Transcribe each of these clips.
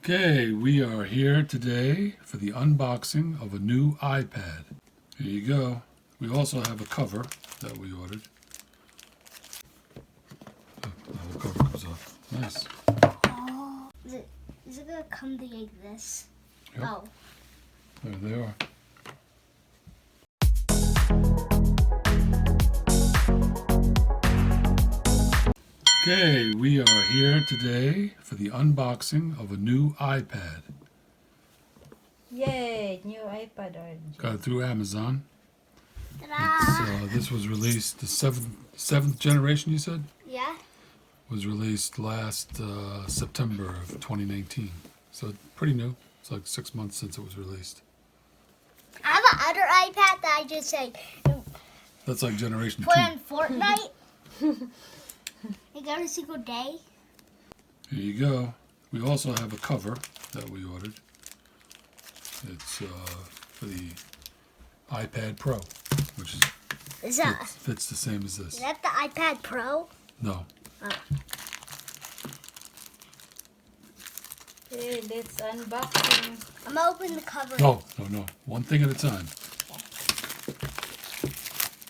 Okay, we are here today for the unboxing of a new iPad. Here you go. We also have a cover that we ordered. Oh, now the cover comes off. Nice. Oh, is it gonna come like this? Yep. Oh. There they are. Okay, we are here today for the unboxing of a new iPad. Yay, new iPad orange. Got it through Amazon. Ta-da! This was released, the seventh generation, you said? Yeah. Was released last September of 2019. So pretty new. It's like 6 months since it was released. I have another iPad that I just That's like generation put 2. on Fortnite. Like every single day. Here you go. We also have a cover that we ordered. It's for the iPad Pro, which fits the same as this. Is that the iPad Pro? No. Oh. Okay, let's unboxing. I'm gonna open the cover. No. One thing at a time.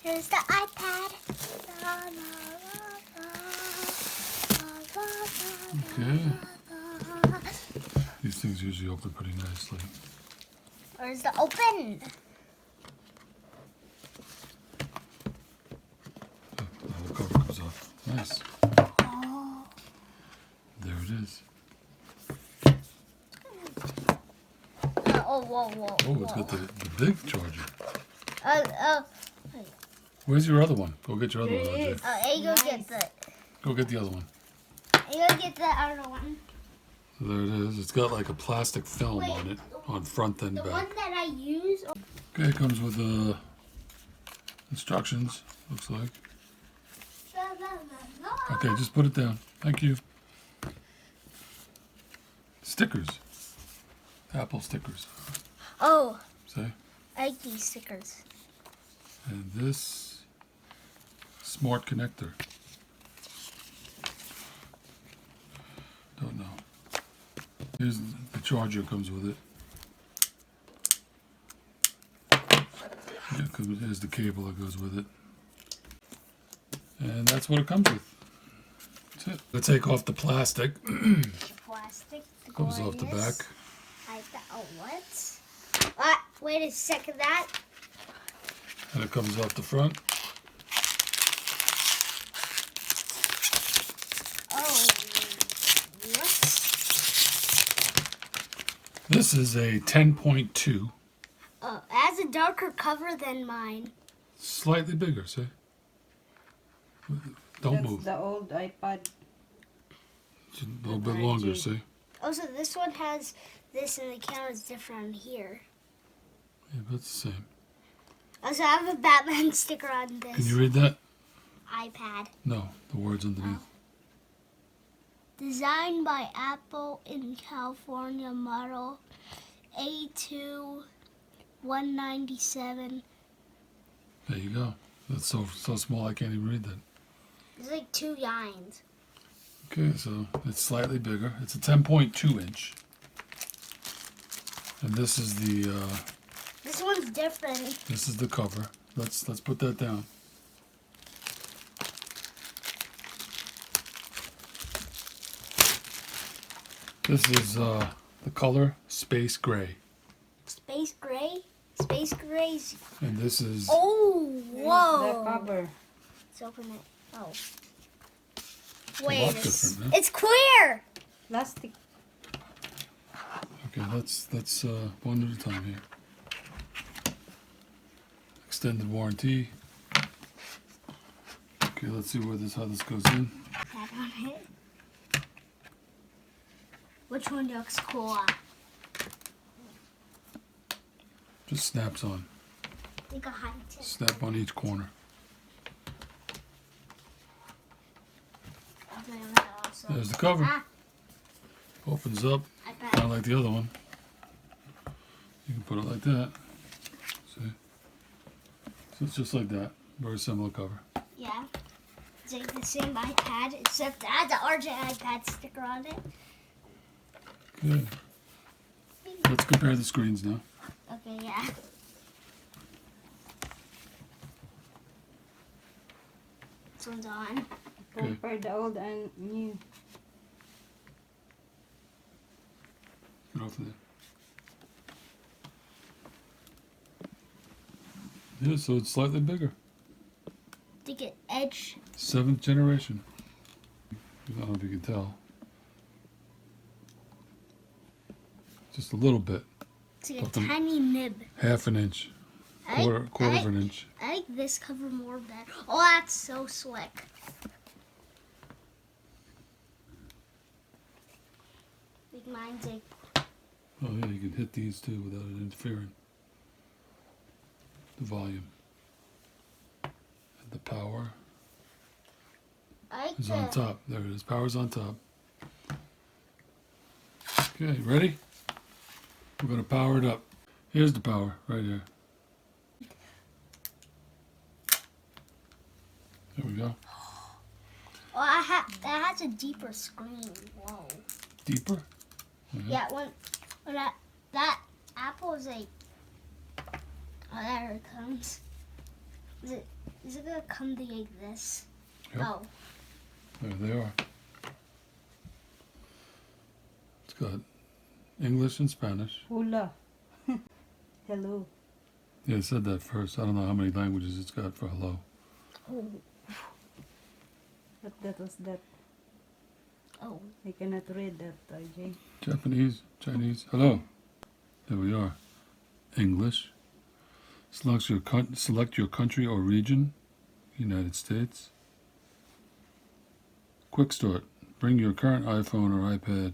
Here's the iPad. Okay. These things usually open pretty nicely. Where's the open? Oh, now the cover comes off. Nice. Oh. There it is. Whoa. Oh, it's got the big charger. Wait. Where's your other one? Go get your other one, There it RJ. is. Hey, go Nice. get the. Go get the other one. You go get the other one. So there it is. It's got like a plastic film Wait, on it, on front and The back. one that I use. Okay, it comes with instructions, looks like. Okay, just put it down. Thank you. Stickers. Apple stickers. Oh, See? I like these stickers. And this smart connector. Don't know. Here's the charger comes with it. Yeah, here's the cable that goes with it. And that's what it comes with. That's it. Let's take off the plastic. Plastic. Comes off the back. Oh, what? Wait a second. That. And it comes off the front. Oh, what? This is a 10.2. Oh, it has a darker cover than mine. Slightly bigger, see? Don't That's move. the old iPad. It's a little bit longer, see? Oh, so this one has this, and the camera's different on here. Yeah, but it's the same. Also, I have a Batman sticker on this Can you read that? iPad. No, the words underneath. Designed by Apple in California, model A2-197. There you go. That's so small I can't even read that. It's like 2 lines. Okay, so it's slightly bigger. It's a 10.2 inch. And this is the This one's different. this is the cover. Let's put that down. This is the color Space Gray. Space gray? Space gray's. And this is Oh, The whoa. cover. Let's open it. Oh. a Wait, lot different, huh? it's clear. Plastic. Okay, that's one at a time here. Extended warranty. Okay, let's see how this goes in. Tap on it. Which one looks cool? Just snaps on. You can hide it. Snap on each corner. There's the cover. Opens up, kind of like the other one. You can put it like that. See? So it's just like that. Very similar cover. Yeah. It's like the same iPad, except it has the RJ iPad sticker on it. Good. compare the screens now. Okay, yeah. This one's on. Compare the old and new. Get off of there. Yeah, so it's slightly bigger. To get edge. 7th generation. I don't know if you can tell. Just a little bit. It's like a tiny nib. Half an inch. Quarter of an inch. I like this cover more better. Oh, that's so slick. Like mine's like. Oh yeah, you can hit these too without it interfering. The volume. And the power I like is on top. There it is. Power's on top. Okay, ready? We're going to power it up. Here's the power, right here. There we go. Oh, that has a deeper screen. Whoa. Deeper? Yeah, when that apple is like. Oh, there it comes. Is it gonna come to like this? Yep. Oh. There they are. It's got English and Spanish. Hula. Hello. Yeah, it said that first. I don't know how many languages it's got for hello. Oh. But that was that. Oh. I cannot read that, RJ. Japanese, Chinese, hello. There we are. English. Select your country or region. United States. Quick start. Bring your current iPhone or iPad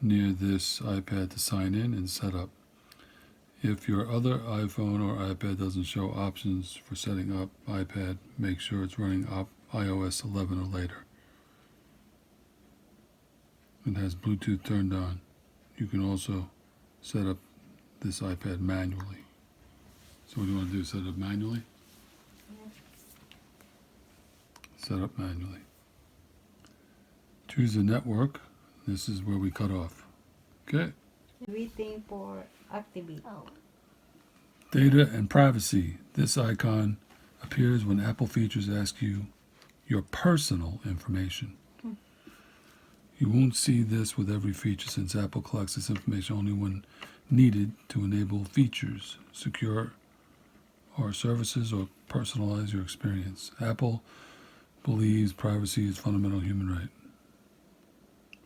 near this iPad to sign in and set up. If your other iPhone or iPad doesn't show options for setting up iPad, make sure it's running iOS 11 or later. It has Bluetooth turned on. You can also set up this iPad manually. So what do you want to do? Set it up manually? Set up manually. Choose a network. This is where we cut off. Okay. Waiting for activate. Oh. Data and privacy. This icon appears when Apple features ask you your personal information. You won't see this with every feature since Apple collects this information only when needed to enable features, secure our services, or personalize your experience. Apple believes privacy is a fundamental human right.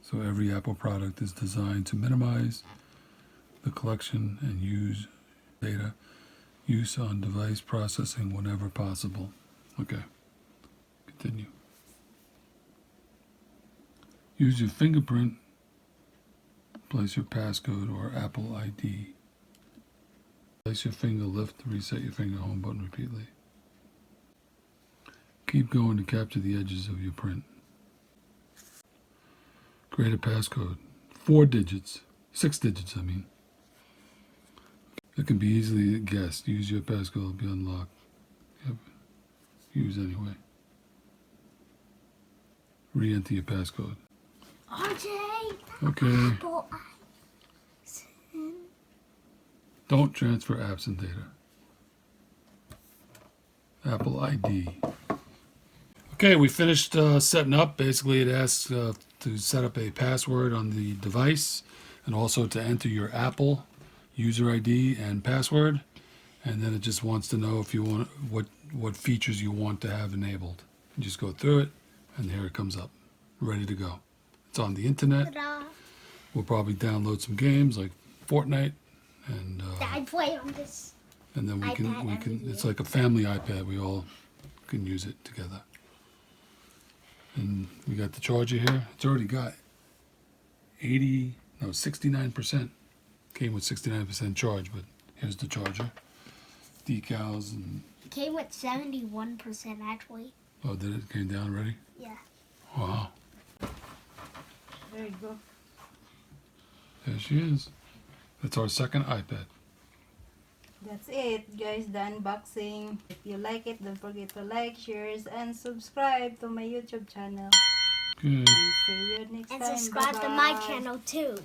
So every Apple product is designed to minimize the collection and use data use on device processing whenever possible. Okay, continue. Use your fingerprint, place your passcode or Apple ID. Place your finger, lift, reset your finger, home button repeatedly. Keep going to capture the edges of your print. Create a passcode. 4 digits. 6 digits, I mean. It can be easily guessed. Use your passcode to be unlocked. Yep. Use anyway. Re-enter your passcode. RJ! Okay. Apple Don't transfer apps and data. Apple ID. Okay, we finished setting up. Basically, it asks to set up a password on the device and also to enter your Apple user ID and password. And then it just wants to know if you want what features you want to have enabled. You just go through it, and here it comes up, ready to go. It's on the internet. Ta-da. We'll probably download some games like Fortnite, and I play on this. and then we iPad can. every It's day. like a family iPad. We all can use it together. And we got the charger here. It's already got 69%. Came with 69% charge, but here's the charger. Decals and It came with 71% actually. oh, did it came down already? Yeah. Wow, There you go. there she is. That's our second iPad. That's it, guys. The unboxing. If you like it, don't forget to like, share, and subscribe to my YouTube channel. Good. And see you next And time. subscribe to Bye-bye. my channel too.